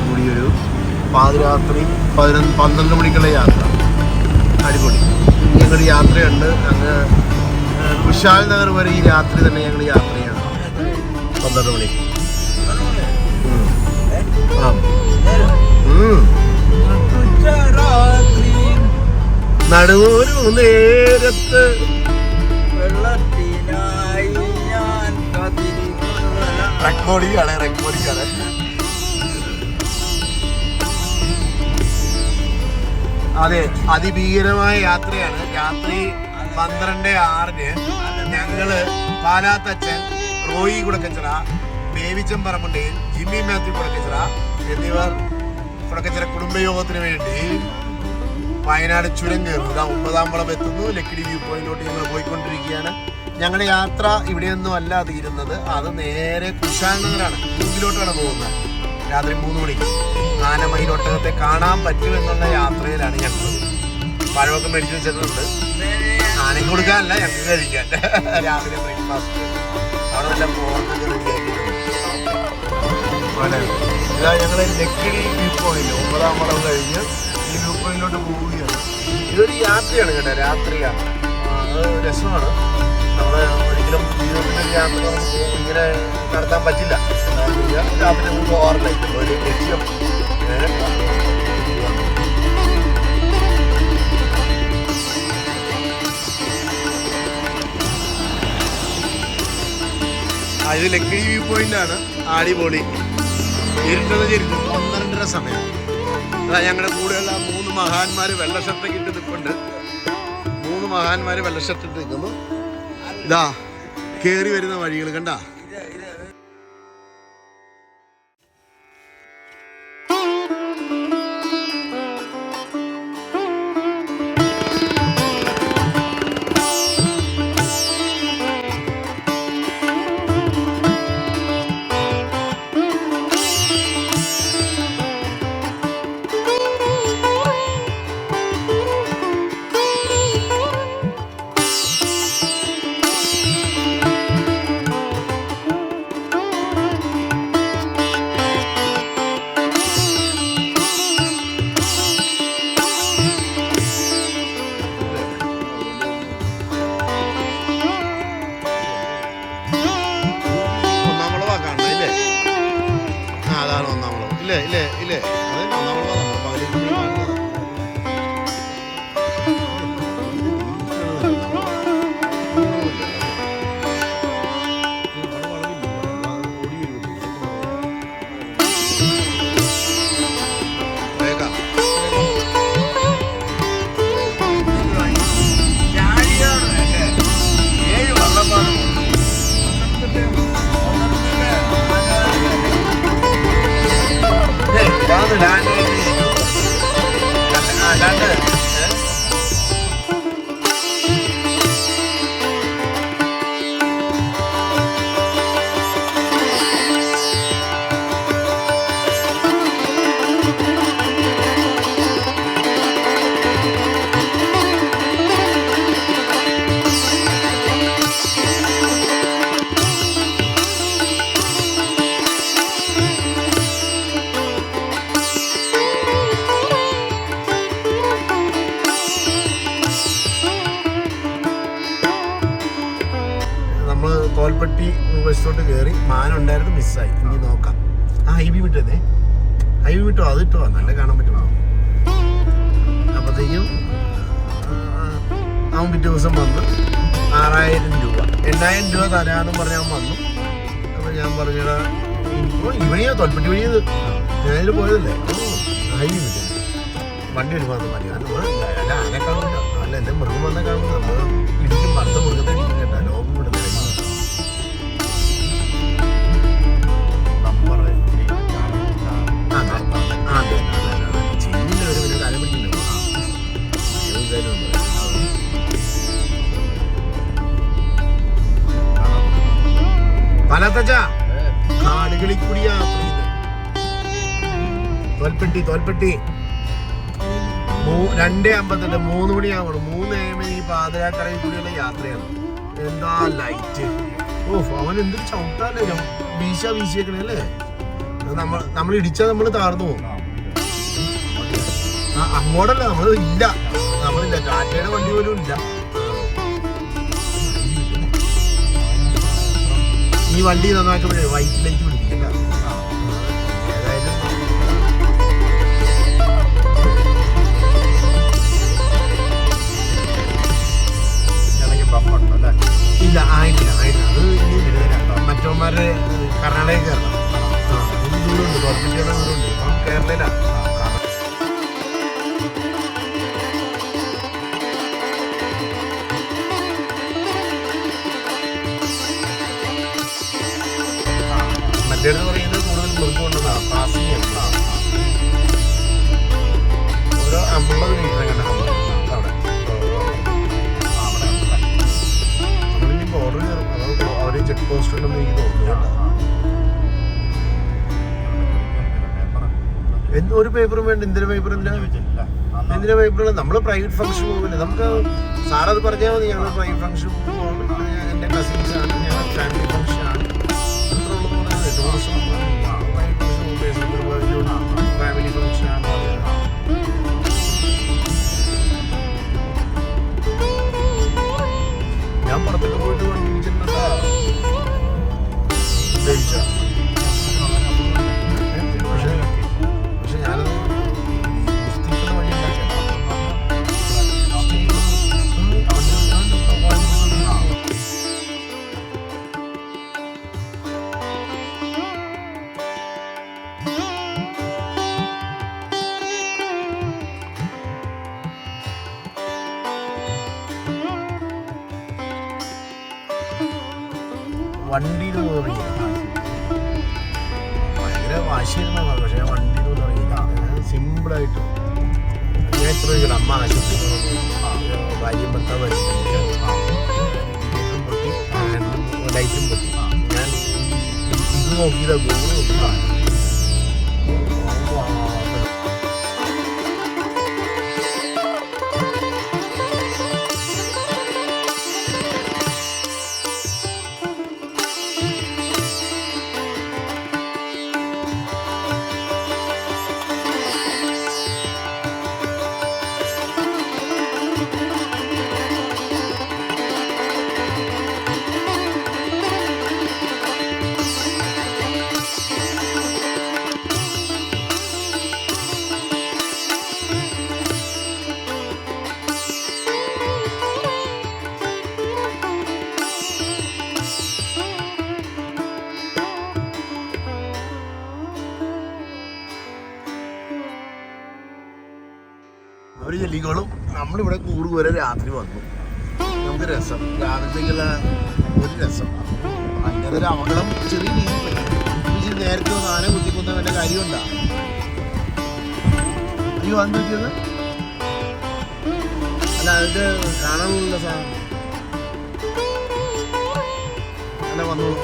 കൂടി ഒരു പാതിരാത്രി 12 മണിക്കുള്ള യാത്ര. അടിപൊളി. ഞങ്ങൾ യാത്രയുണ്ട് അങ്ങ് കുശാൽ നഗർ വരെ. ഈ രാത്രി തന്നെ ഞങ്ങൾ യാത്ര ചെയ്യണം. 12 മണിക്ക്. നടുവൊരു നേരത്ത് റെക്കോർഡിംഗാണ്. അതെ, അതിഭീകരമായ യാത്രയാണ്. രാത്രി 12:06 ഞങ്ങള് പാലാത്തച്ഛൻ, റോയി കുടക്കച്ചിറ, ബേബിച്ചൻ പറമ്പുണ്ടയിൽ, ജിമ്മി മാത്യു കുടക്കച്ചിറ എന്നിവർ കുടക്കച്ചിറ കുടുംബയോഗത്തിന് വേണ്ടി വയനാട് ചുരം കയറുന്നു. 9-ാം വളം എത്തുന്നു. ലക്കിടി വ്യൂ പോയിന്റിലോട്ട് ഞങ്ങൾ പോയിക്കൊണ്ടിരിക്കുകയാണ്. ഞങ്ങളുടെ യാത്ര ഇവിടെയൊന്നും അല്ല തീരുന്നത്. അത് നേരെ കുശാൽ നഗറാണ്, കൂകിലോട്ടാണ് പോകുന്നത്. രാത്രി 3 മണിക്ക് ആനമയിലൊട്ടകത്തെ കാണാൻ പറ്റുമെന്നുള്ള യാത്രയിലാണ് ഞങ്ങൾ. പഴമൊക്കെ മേടിച്ചു വെച്ചിട്ടുണ്ട്. ആനയ്ക്ക് കൊടുക്കാനല്ല, ഞങ്ങൾക്ക് കഴിക്കാൻ. രാവിലെ ബ്രേക്ക്ഫാസ്റ്റ് അവിടെ നല്ല പോർക്കൊക്കെ റെഡിയാക്കിയിട്ടുണ്ട്. ഇതാ ഞങ്ങൾ ലക്കിടി വ്യൂ പോയിന്റ് 9-ാം വളം കഴിഞ്ഞ് ഈ വ്യൂ പോയിന്റിലോട്ട് പോവുകയാണ്. ഇതൊരു യാത്രയാണ് കേട്ടോ, രാത്രിയാണ്. അത് രസമാണ്. നമ്മൾ ഒരിക്കലും ജീവിതത്തിൻ്റെ യാത്ര നമുക്ക് ഇങ്ങനെ നടത്താൻ പറ്റില്ല. രാത്രി നമുക്ക് പോകാറില്ല. ഒരു ലക്ഷ്യം ഇത് ലക്കിടി വ്യൂ പോയിന്റാണ്. അടിപൊളി. ഇരുട്ടുന്നത് 12:30 സമയം. അതാ ഞങ്ങളുടെ കൂടെയുള്ള 3 മഹാന്മാർ വെള്ള ഷർട്ടൊക്കെ ഇട്ട് നിൽപ്പുണ്ട്. 3 മഹാന്മാർ വെള്ള ഷർട്ട് ഇട്ട് നിൽക്കുന്നു. ഇതാ കേറി വരുന്ന വഴികൾ കണ്ട. ഇല്ലേ അതെ, ഒന്നാമത് തോൽപ്പെട്ടി ബസ്സിലോട്ട് കയറി. മാനുണ്ടായിരുന്നു, മിസ്സായി. ഇനി നോക്കാം. ഹൈവി വിട്ടതേ, ഹൈവി വിട്ടോ, അത് ഇട്ടോ, നല്ല കാണാൻ പറ്റുമോ. അപ്പോഴത്തേക്കും അവൻ പിറ്റേ ദിവസം വന്ന് 6000 രൂപ 8000 രൂപ തരാമെന്നും പറഞ്ഞ് അവൻ വന്നു. അപ്പോൾ ഞാൻ പറഞ്ഞടാ ഇവനെയോ തോൽപ്പെട്ടി വഴിയത് ഞാനിൽ പോയതല്ലേ. ഹൈവി വിട്ടു വണ്ടി എടുക്കുവാന്ന് മതി. അല്ല ആനെ കാണില്ല, അല്ല എൻ്റെ മൃഗം വന്നാൽ കാണുമ്പോൾ നമ്മൾ ഇടിക്കും. അടുത്ത മൃഗത്തെ ഇടിക്കും കേട്ടോ. ലോകം ഇവിടെ കാടുകളിൽ കൂടി യാത്ര ചെയ്ത് തോൽപ്പെട്ടി 2:58 3 മണിയാവണം. 3 AM ഈ പാതിരാക്കടയിൽ കൂടിയുള്ള യാത്രയാണ്. എന്താ ലൈറ്റ്! ഓ അവൻ എന്തൊരു ചവിട്ടാല്ലേ, വീശിയേക്കണേ അല്ലേ. നമ്മൾ ഇടിച്ചാൽ നമ്മൾ താഴ്ന്നു പോകും. അങ്ങോട്ടല്ല നമ്മളില്ല ടാറ്റയുടെ വണ്ടി പോലും ഇല്ല. ഈ വണ്ടി നന്നാക്കുമ്പോഴേ വൈറ്റിലേക്ക് പിടിക്കില്ല. ഏതായാലും ഇല്ല ആയിട്ടില്ല. അത് മറ്റവന്മാരുടെ കർണാടക കയറണം. ദൂരമുണ്ട്, ഗവൺമെന്റ് ദൂരമുണ്ട്. ഇപ്പം കേരളയിലാണ്. മറ്റേന്ന് പറയുന്നത് കൂടുതൽ മൃഗമുണ്ടെന്നാണ്. പാസിംഗ് ഓരോ 50 മീറ്റർ കണ്ട അവിടെ നമ്മളിനി ബോർഡർ കയറും. അതോ അവര് ചെക്ക് പോസ്റ്റ് ഉണ്ടെന്ന് എനിക്ക് തോന്നുന്നു. ഒരു പേപ്പറും വേണ്ട. എന്തിനാ പേപ്പറില്ല? എന്തിനാ പേപ്പറുള്ള? നമ്മള് പ്രൈവറ്റ് ഫംഗ്ഷൻ പോകില്ല. നമുക്ക് സാറത് പറഞ്ഞാൽ മതി. ഞങ്ങൾ പ്രൈവറ്റ് ഫംഗ്ഷൻ പോകുമ്പോൾ എൻ്റെ കസിൻസ് ആണ്, ഞങ്ങൾ ഫാമിലി ഫംഗ്ഷൻ ആണ്. ടൂറിസം ഫാമിലി ഫംഗ്ഷൻ ആണ്. ഞാൻ പുറത്തൊക്കെ പോയിട്ട് വണ്ടിച്ചിട്ടുണ്ടാ പക്ഷെ ഞാനത് പുസ്തകത്തിന് വഴി വണ്ടിയിൽ തുടങ്ങിയില്ല. ഭയങ്കര വാശിയിരുന്ന പക്ഷേ വണ്ടിയിൽ തുടങ്ങിയില്ല. സിമ്പിളായിട്ട് ഞാൻ എത്ര ചോദിക്കണം. അമ്മ ആശുപത്രി ഭാര്യയും ഭർത്താവ് പൊട്ടി, ലൈറ്റും പൊട്ടി. ഞാൻ ഇത് നോക്കിയതാ, ഗൂഗിൾ നോക്കിയതാ. അവർ ചെല്ലിക്കോളും. നമ്മളിവിടെ കൂടുവരെ രാത്രി വന്നു. നമുക്ക് രസം, രാത്രിത്തേക്കുള്ള ഒരു രസം. അതിൻ്റെ ഒരു അപകടം ചെറിയ രീതിയിൽ നേരത്തെ ഒന്ന് ആന കുത്തിക്കുന്നവൻ്റെ കാര്യമുണ്ടാ. അയ്യോ അത് പറ്റിയത് അല്ല, അതിൻ്റെ കാണാനുള്ള സാധനം അല്ല. വന്നോളൂ.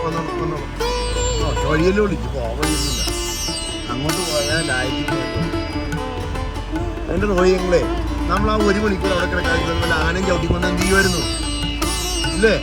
വഴിയല്ലേ വിളിച്ചു, പോകാൻ വഴിയൊന്നുമില്ല. അങ്ങോട്ട് പോയാൽ ലായത്തിൽ അതിൻ്റെ റോയങ്ങളെ നമ്മൾ ആ 1 മണിക്കൂർ അവിടെ കിടക്കാതിരിക്കുന്ന ആനയും ചവിട്ടിക്കൊണ്ട് എന്ത് ചെയ്യുമായിരുന്നു ഇല്ലേ?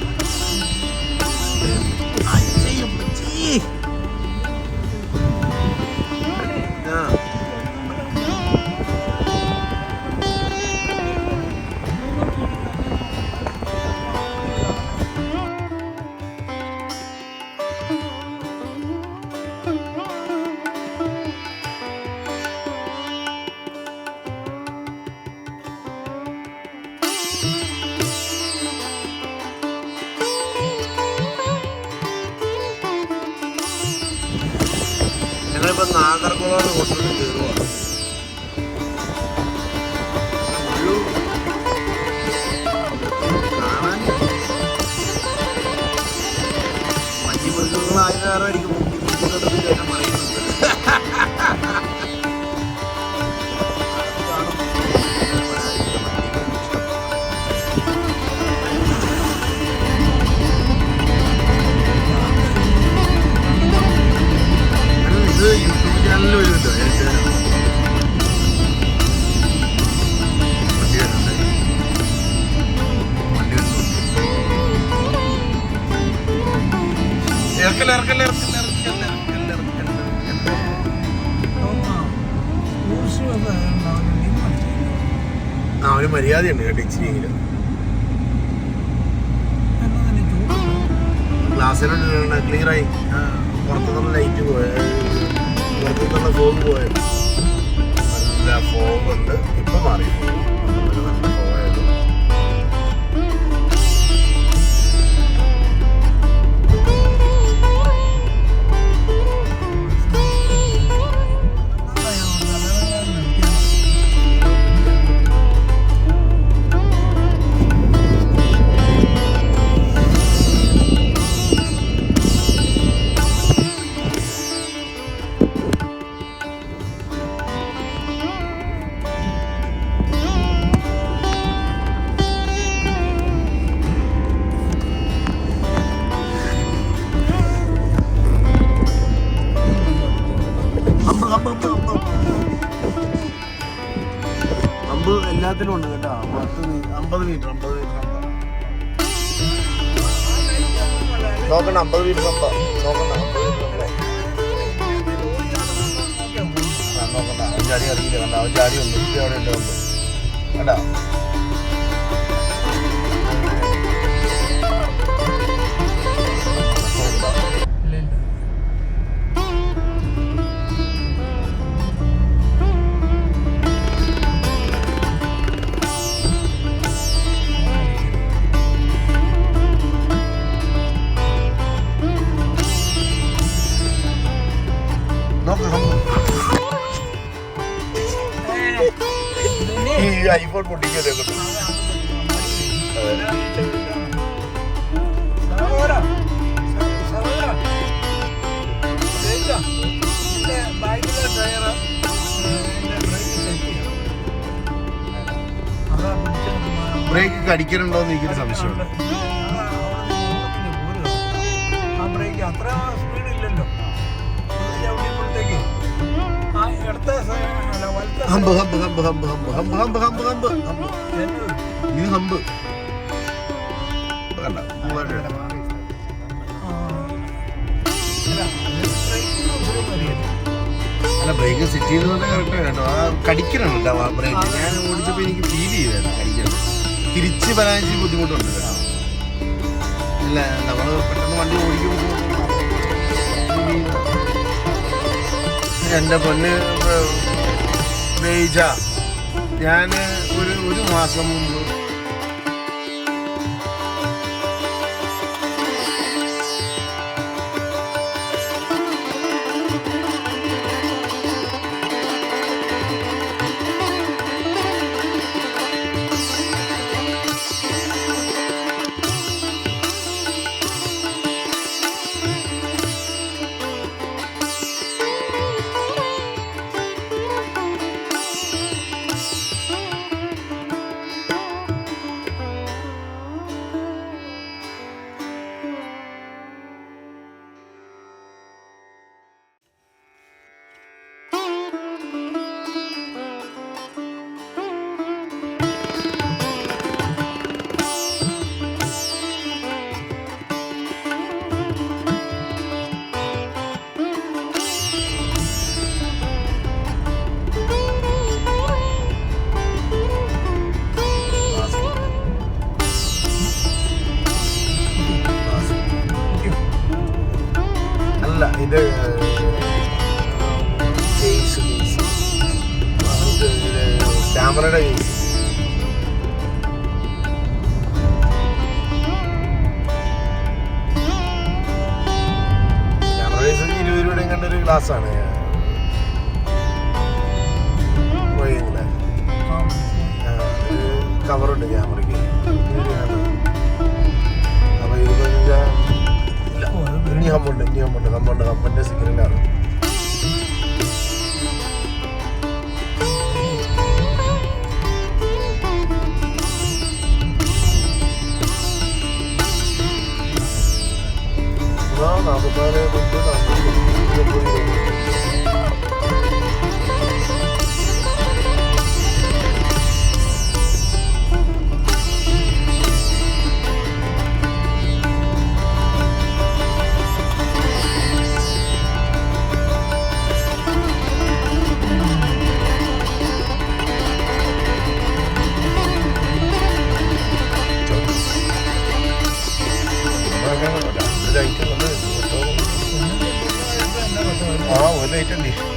ഞങ്ങളിപ്പോൾ നാഗർകോവിൽ ഹോട്ടലിൽ കയറുകയാണ്. കാണാൻ മഞ്ഞുമൃഗങ്ങളായതായിരിക്കും ഞാൻ പറയുന്നുണ്ട്. യൂട്യൂബ് ചാനലിൽ വരുമല്ലോ. അവന് മര്യാദയുണ്ട് കേട്ടോ ഇച്ചിരിയെങ്കിലും. ഗ്ലാസ്സിലുണ്ട് ക്ലിയറായി. പുറത്തുനിന്നുള്ള ലൈറ്റ് പോയത്, പുറത്തുനിന്നുള്ള ഫോഗ് പോയത്, നല്ല ഫോഗുണ്ട്. ഇപ്പൊ മാറി നല്ല ഫോഗായിരുന്നു. അമ്പ് എല്ലാത്തിലും ഉണ്ട് കേട്ടോ. 50 മീറ്റർ നോക്കണ്ട. 50 മീറ്റർ നോക്കണ്ട. 50 മീറ്റർ നോക്കണ്ട. അവൻ ചാടി അറിയില്ല. കണ്ട അവൻ ചാടി ഉണ്ട്. അവിടെ ഉണ്ട് കണ്ടാ. ഐഫോൺ പൊട്ടിക്കാൻ ബ്രേക്ക് കടിക്കലുണ്ടോ എന്ന് എനിക്കൊരു സംശയമുണ്ട്. അത്ര സ്പീഡില്ലല്ലോ. Hump hump hump hump hump hump hump hump hump hump ഇത് ഹമ്പ് കണ്ട. അല്ല ബ്രേക്ക് സെറ്റ് ചെയ്ത് കറക്റ്റാണ് കേട്ടോ. ആ കടിക്കണം കേട്ടോ ആ ബ്രേക്ക്. ഞാൻ ഓടിച്ചപ്പോൾ എനിക്ക് ഫീൽ ചെയ്തായിരുന്നു കടിക്കണം. തിരിച്ച് വരാൻ ഇച്ചിരി ബുദ്ധിമുട്ടുണ്ട് കേട്ടോ. ഇല്ല നമ്മൾ പെട്ടെന്ന് വണ്ടി ഓടിക്കുമ്പോൾ എൻ്റെ പൊന്ന് ഞാൻ ഒരു മാസം മുമ്പ് ഇത് ക്യാമറയുടെ കേസ്. ക്യാമറ കേസ് 20 രൂപയുടെ കണ്ടൊരു ഗ്ലാസ്സാണ്. കവറുണ്ട് ക്യാമറയ്ക്ക്. അപ്പൊ 25 ഇനി ഹമ്പുണ്ട് ഹമ്പിന്റെ സിഗ്നലാണ്. കയറ്റണ്ടേ